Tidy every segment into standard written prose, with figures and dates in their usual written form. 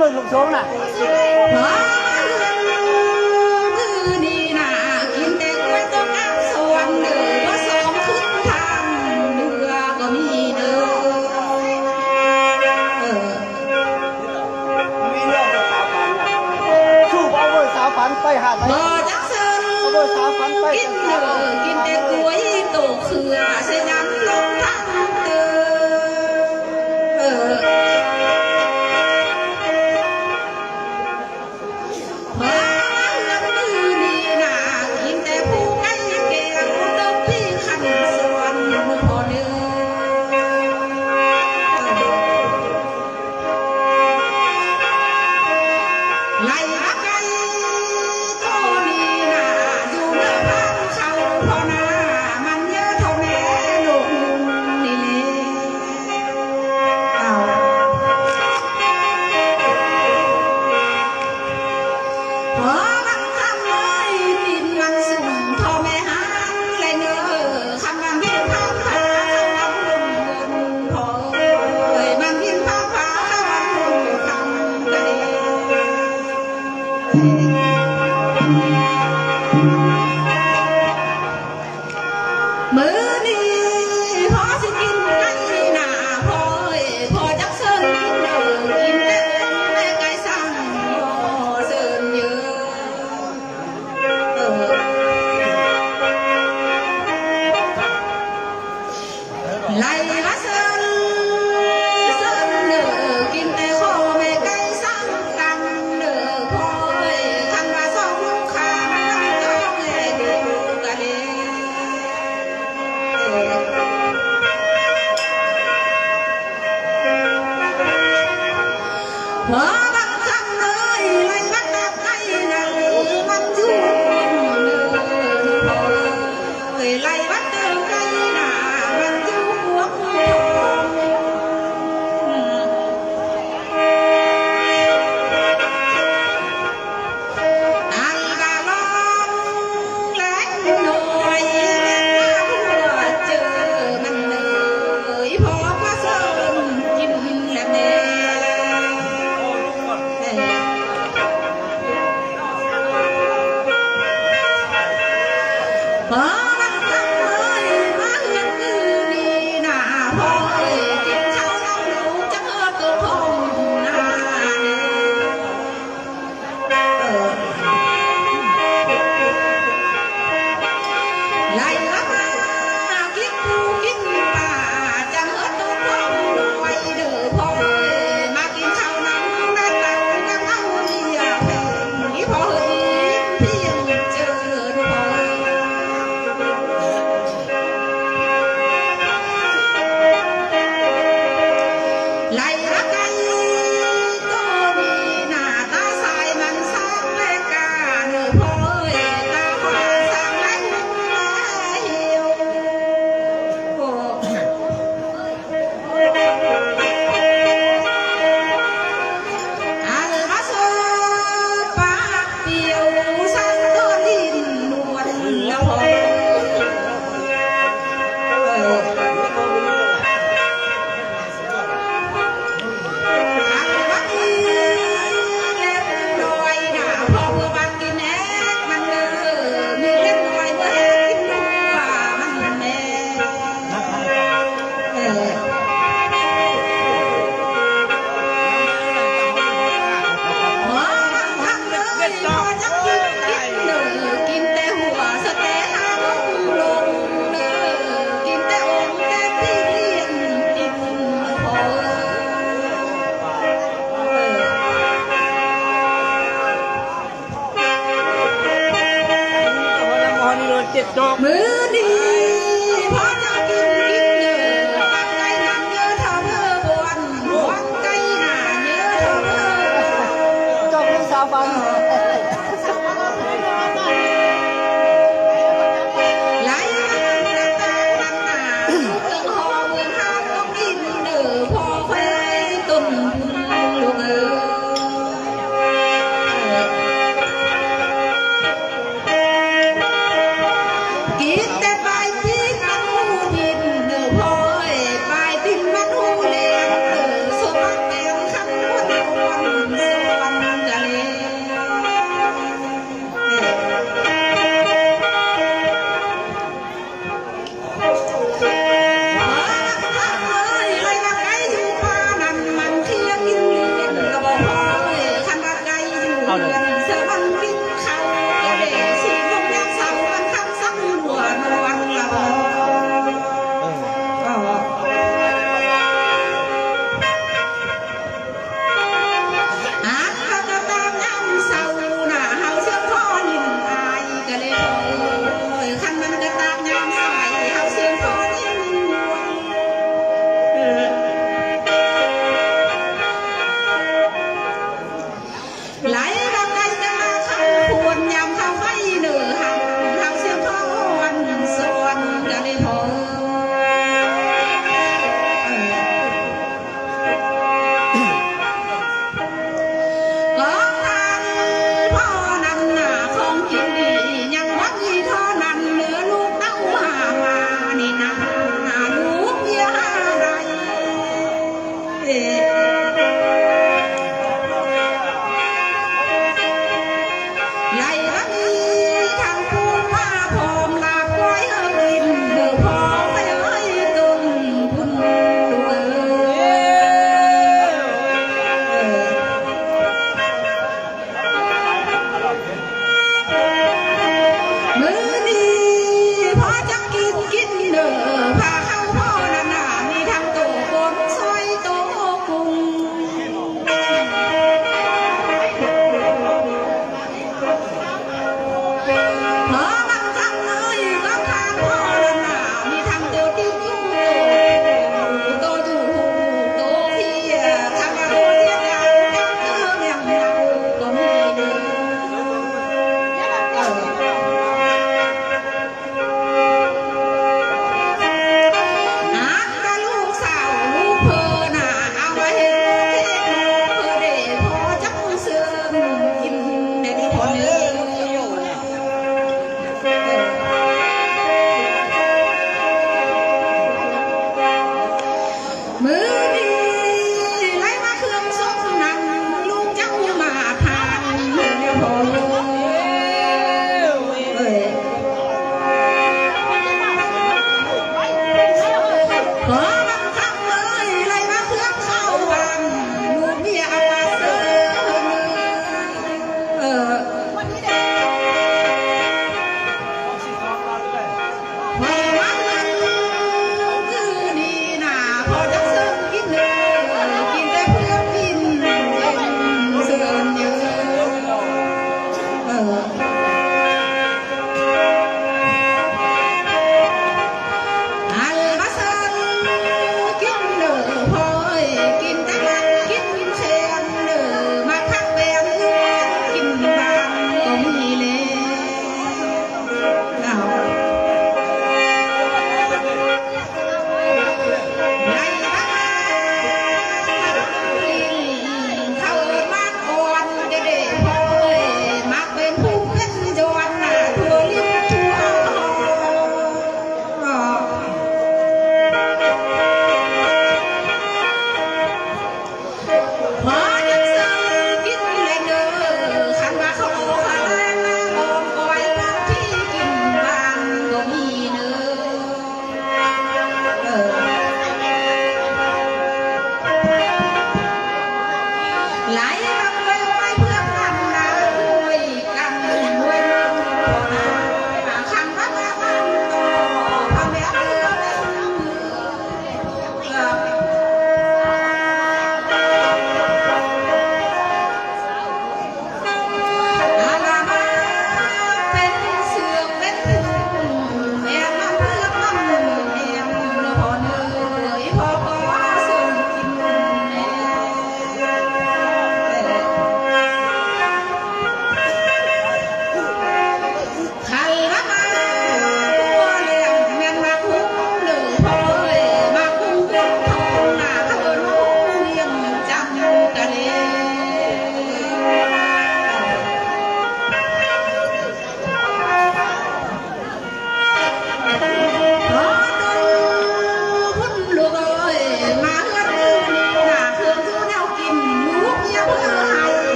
มือลูกโชงน่ะคือนี่น่ะกินแต่กล้วยต้มน้ำสวงเด้อว่าสองขึ้นทางเรือก็มีเด้อสู้เอาเบอร์สาวฝันไปหาดไหน บ่จักซึน เอาเบอร์สาวฝันไป กินเด้อกินแต่กล้วยโตเขือใส่น้ำลงทางเด้อนี่น่ะกินแต่ผู้ไก่แก่ผู้ดอกพี่ขันสวนพอเนื้อ ไล่รักไก่โทนี่น่ะอยู่เมื่อพันเขาพอหน้ามันเยอะเท่าแม่ลูกนี่เลยเอาพอมันทำเลยดินมันสุ่มพ่อแม่หางเลยเนอคำมันพินพาพาคำมันลุ่มเงินพอเอ้ยมันพินพาพาคำมันลุ่มคำเลย มื้อนี้พอสิกินไก่หน้าพอเอ้ยพอจักเสิร์นกินเด้อกินแต่ไก่สั่งพอเสิร์นเยอะไล่ละเสิร์นเสิร์นเด้อกินแต่ข้อแม่ไก่สั่งกันเด้อพอเอ้ยคันว่าสองลูกค้ามันต้องแลดูกันเด้ พอบังคับเลยไล่บังคับไก่นะมันจู่เนื้อพอเลยไล่บังคับไก่นะมันจู่หัว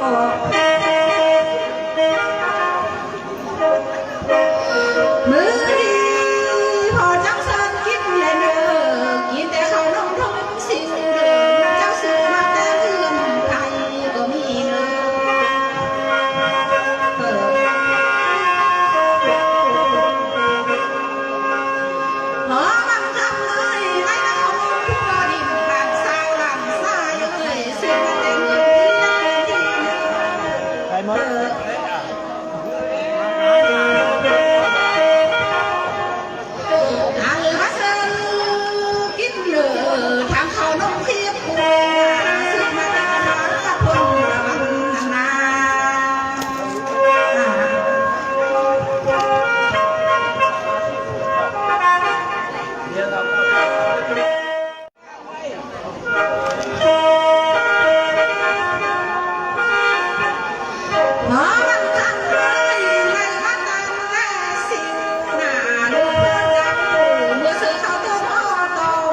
มือดีพอจังเซินกินเลยเด้อกินแต่ข้าวนมทงสิ่งเดิมเจ้าซื้อมาแต่เพื่อนใครก็มีเด้อหอมันทำเลยไม่ได้ขโมยผู้ดิบหลังสาวหลังสายเลยซื้อมาแต่เงินที่ยังที่เด้อ ไปหมด อันละซื้อกินเหลือทางเขาน้องเทียบกูซื้อมาแต่ร้านละคนละวันนาหอมันทำเลยในมาตามแลสิ่งหน้าดูเพื่อนจังเมื่อซื้อเขาตัวพ่อต้อง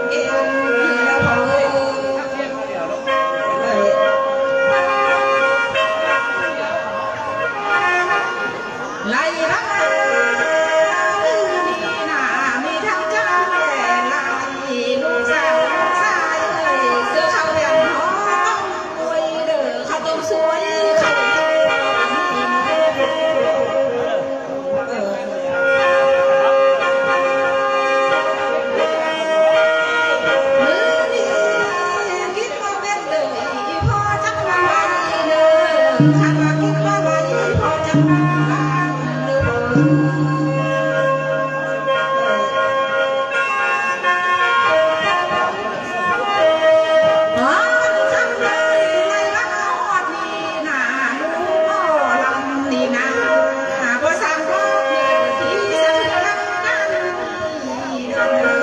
เองละพอไล่รักนี่นามีทั้งเจ้าแม่ไล่ลูกสาวสายเสื้อเขาอย่างหอต้องรวยเด้อเขาต้องสวยเขามือนี้กินบ่เป็นเลยพอจังหวะเด้อถ้าว่ากินบ่ไหวพอจังหวะเด้อ หอมันทำเลยในละครนี่นาลูกพ่อลำนี่นาบ่สร้างโลกนี่ที่สะเทือนกันนี่เด้อ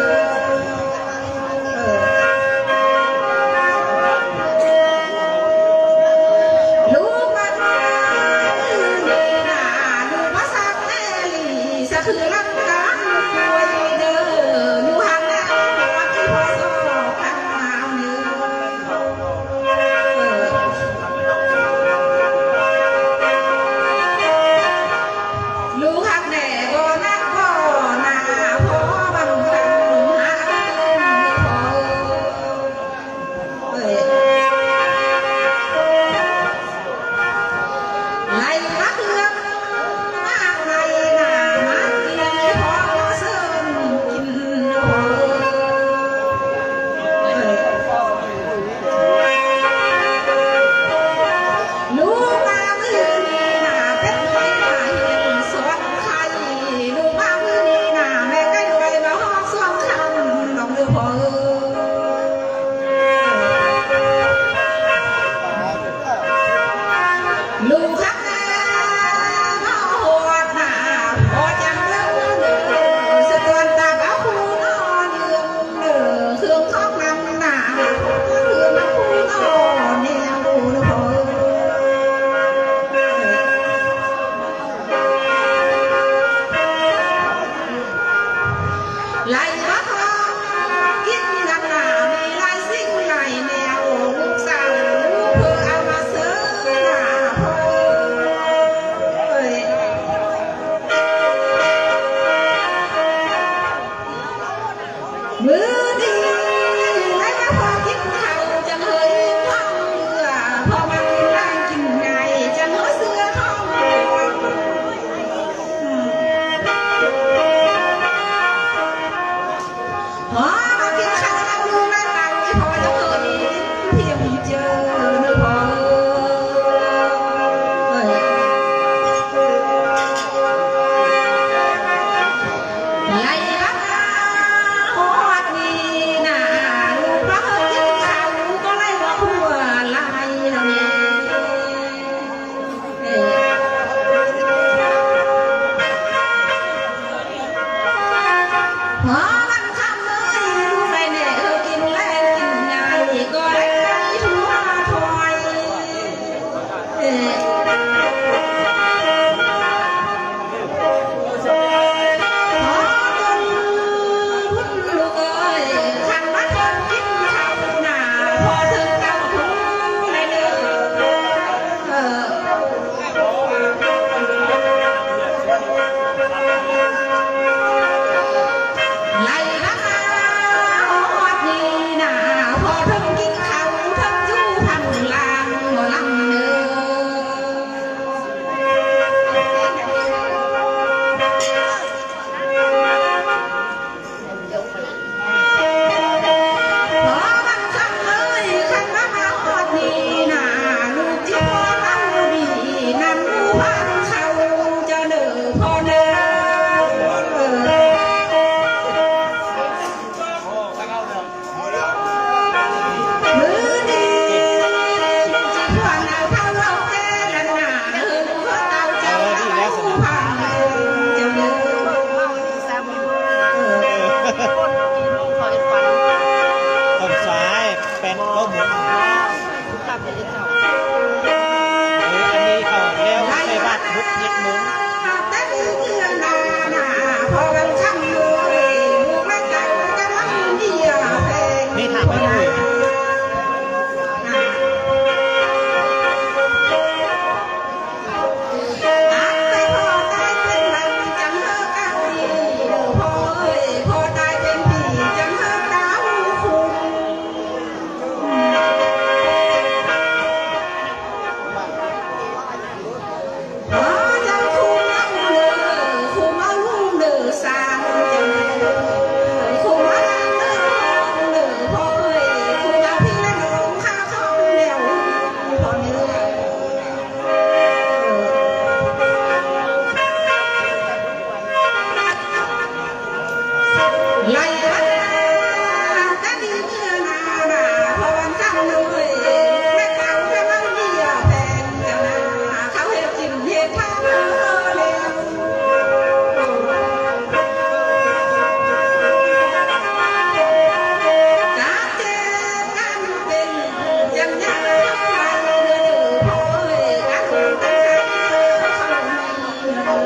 ลูกมันนี่นาลูกมาสร้างแน่ลีสะเทือนกันด้วยเด้ออยู่ห่างแล้ววันที่พ่อสอบกันมาเนื้อ ลูกหักแด่ก็นักก็นาพอบังคับหาพอไล่มาเถื่อนมาไล่นามากินพอเสิร์นกินพอ ลูกมามือนี้นาเป็นไว้มาเห็นสวนไข่ลูกมามือนี้นาแม่ก็ด้วยมาหอกสวงคำน้องเดือพอลูกฮักแน่มาโหดหนาพอจังเลิกเด้อสะตวนตาบ้าคูนอนเลื่อมเด้อเครื่องท้องน้ำหนาเครื่องน้ำคูนอนแนวดูเด้อพอ ไล่มาทองกินนักหนามีลายสิ่งไหลแนวลูกสาวลูกเพื่อเอามาเสิร์ฟหน้าพ่อเอ้ยมือดีไล่มาพอกินข้าวจังเฮยท้องเรือพอมันนั่งกินไงจังหัวเสือท้องหอมากินข้าวแล้วดูหน้าตาไม่พอจะเคยเพียงเจอเนื้อพอเอ้ยไล่รักหอดนี่นาลูกรักกินข้าวก็ไล่ว่าหัวไล่แล้วเนี่ยเอ้ย หอมันทำเลยรู้ไหมเนี่ยกินแลกกินไงก็ได้ทั่วถอยหอจนพุ่นลูกเอ้ยขันมาทนกินข้าวหน้าพอถึงเก้าทุ่งเลยเด้อ เฮ็ดมุ้ง แต่ดีเพื่อนนาพอวันค่ำเลยลูกแม่กันกำลังเดียเพลง นี่ถามไม่ได้ ไล่วันแต่ดีเมื่อนาพอวันค่ำเลยแม่กันกำลังเดียแพงกันนาเขาเฮ็ดกินเฮ็ดทำแล้วจ้าเจ้กันเป็นยังยังไรเดือพอเลยกันตั้งใจเขา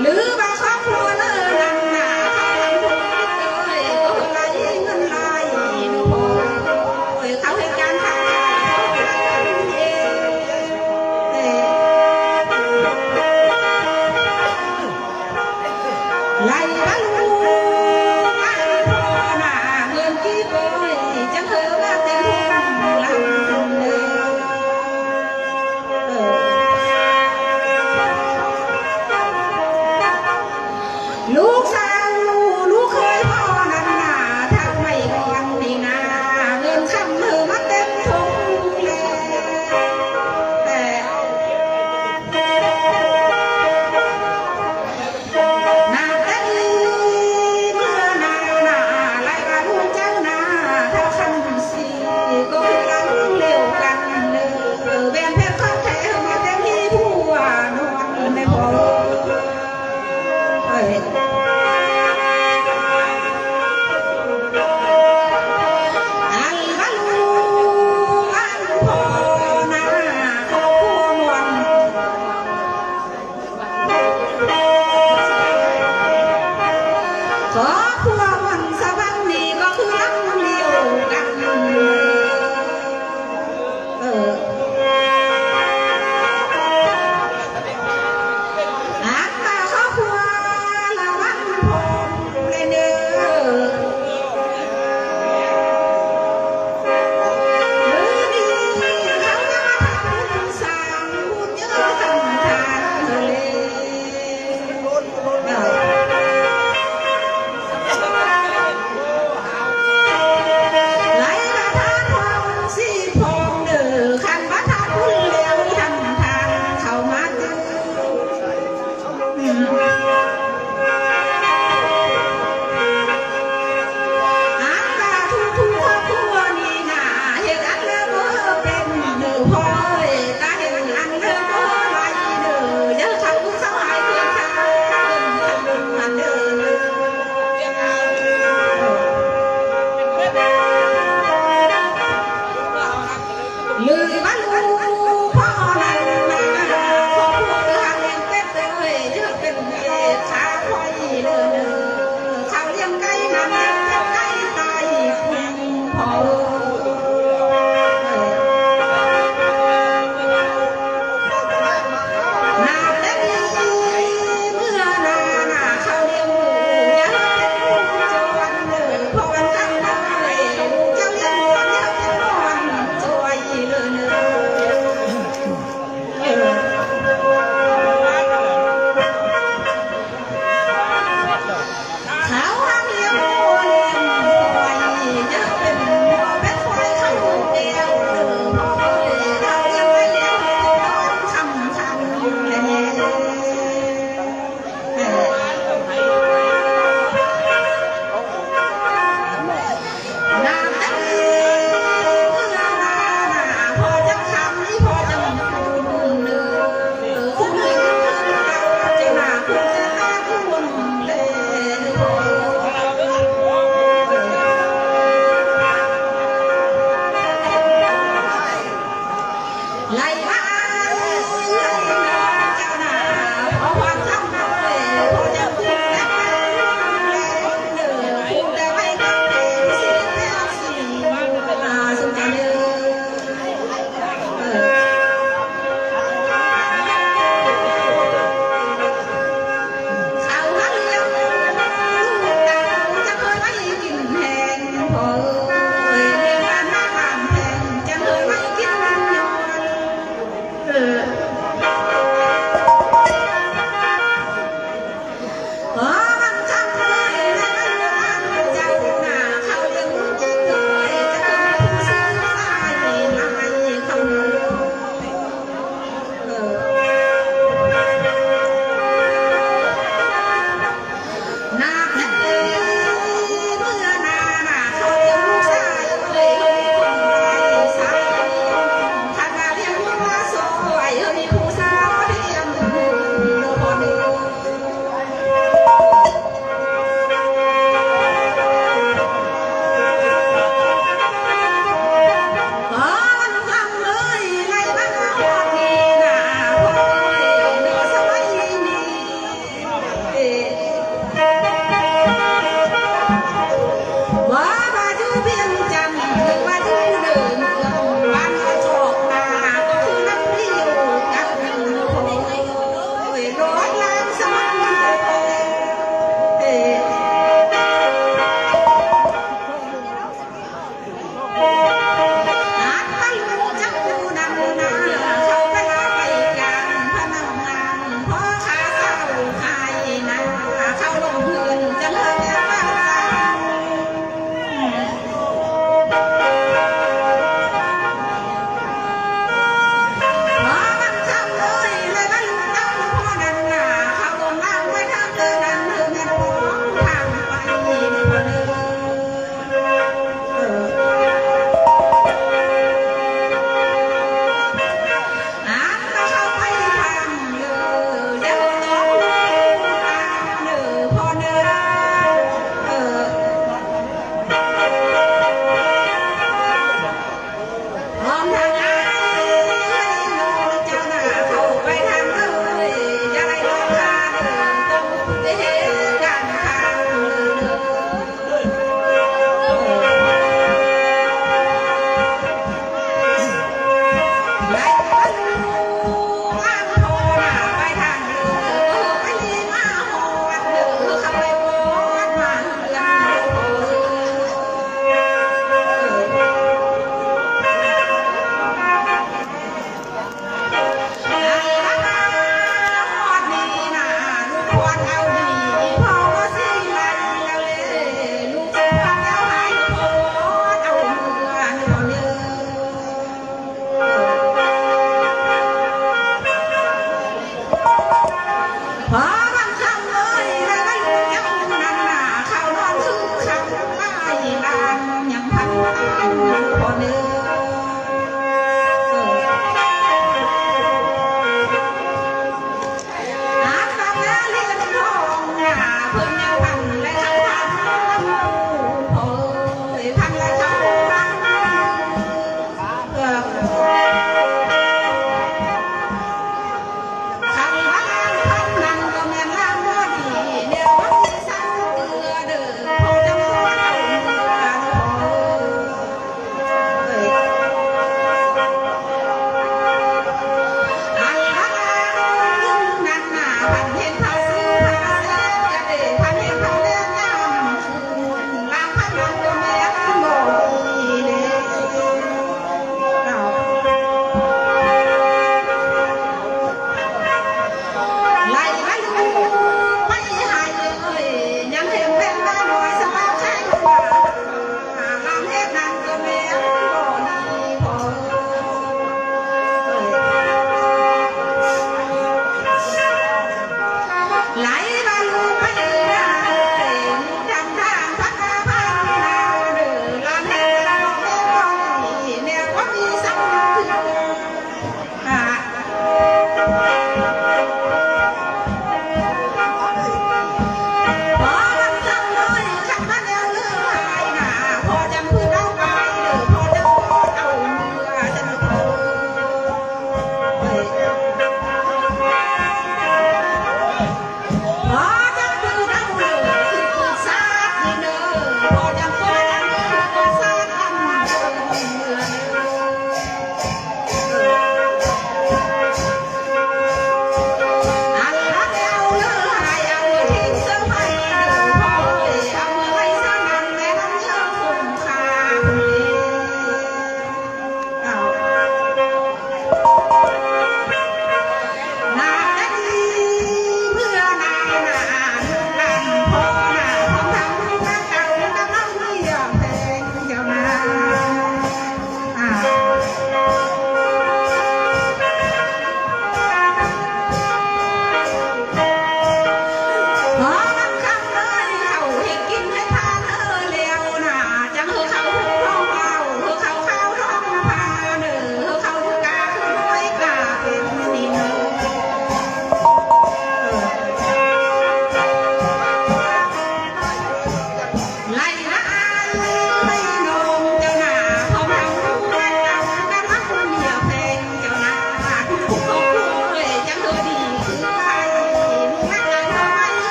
หรือบางครอบครัวเลยนั่นน่ะเขาทำธุรกิจเลยก็ไหลเงินไหลโอ้ยเขาเหตุการณ์ทางเองไหลบาลูอันพ่อน่ะเงินกี่โอยจะเธอว่าเต็มทุ่งลำเลยลูกสาวลูกเคยพ่อนั่นน่ะทำไม่ก่อนนี่นาเงินคำมือมาเต็มถุงแล้วแต่นาแต่ดีเมื่อนาไล่มาลูกเจ้านาถ้าคำสีก็คือลังเร็วกันแบนเพชรข้าวแถวมาเต็มที่ผัวนอนในบ่อขอพวกมันสวรรค์นี่ก็คือรักเดียวกันมาขอพวกละวันพรเลยเด้อ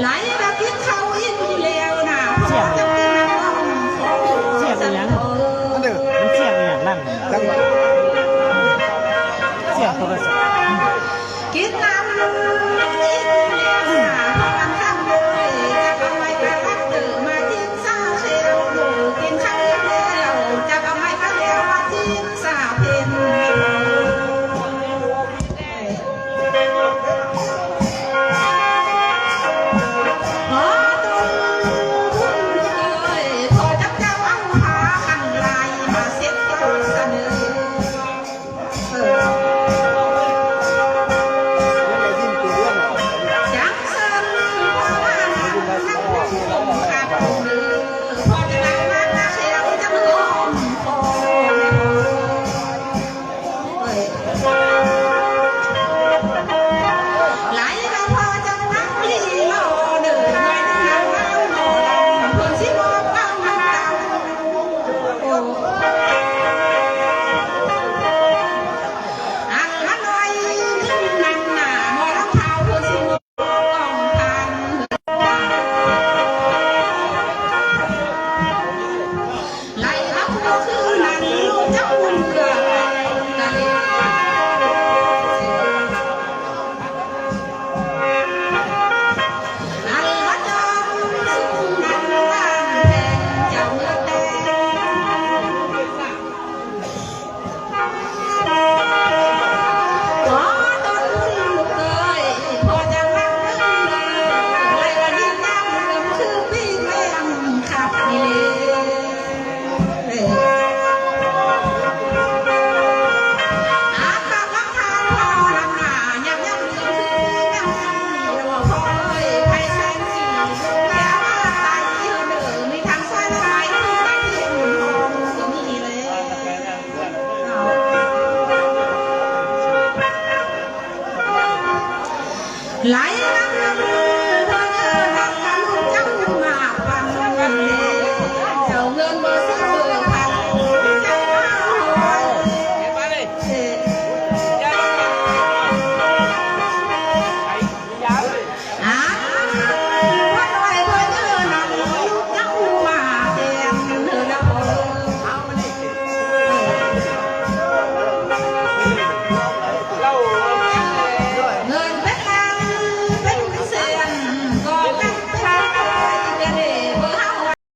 ไหลแบบกินข้าวอินแล้วนะพอจะกินน้ำต้องขอ เสียบอีหยัง นั่นเด้อ มันเสียบอีหยังนั่น จัง เสียบโทรศัพท์ กินน้ำอินแล้วนะพอมันค่ำเลยจะเอาไม้ไปรักตื่นมาทิ้งซาเชลกินข้าวแล้วจะเอาไม้ไปแล้วมาทิ้งซาเพน ขอตุ้งเลยขอจับเจ้าเอาหาขันลายมาเซ็ตเจ้าเสนอจังเสนเพราะว่านักผู้ขาดมือพอจะนั่งนั่งนะเชียวจะมือหอมคอไหลก็พอจะนั่งลีรอเดินไว้นั่งนั่งนอนเพื่อนสิบอกเล่าน้ำตาโอ้อันละน้อยนิ่มนั่นน่ะมอลำเท้าเพื่อนสิบอกกองพันไหลมาพัวคือนั่นลูกเจ้าเมืองนั่น อันละจอมสุงนันล้านแทงเจ้าเมื่อแต่ขอต้นลูกเอ้ยพอจะรักเลยไรละนิดน้ำเดิมคือพี่แม่ขับนี่เลยอาตาลังทางพอลำหน้ายังยังคือยังเราคอยใครแสนสีแค่ว่าตายเดียวเดินมีทางซ้ายและซ้ายที่ไม่เห็นหอมก็มีเลยไหลน้ำ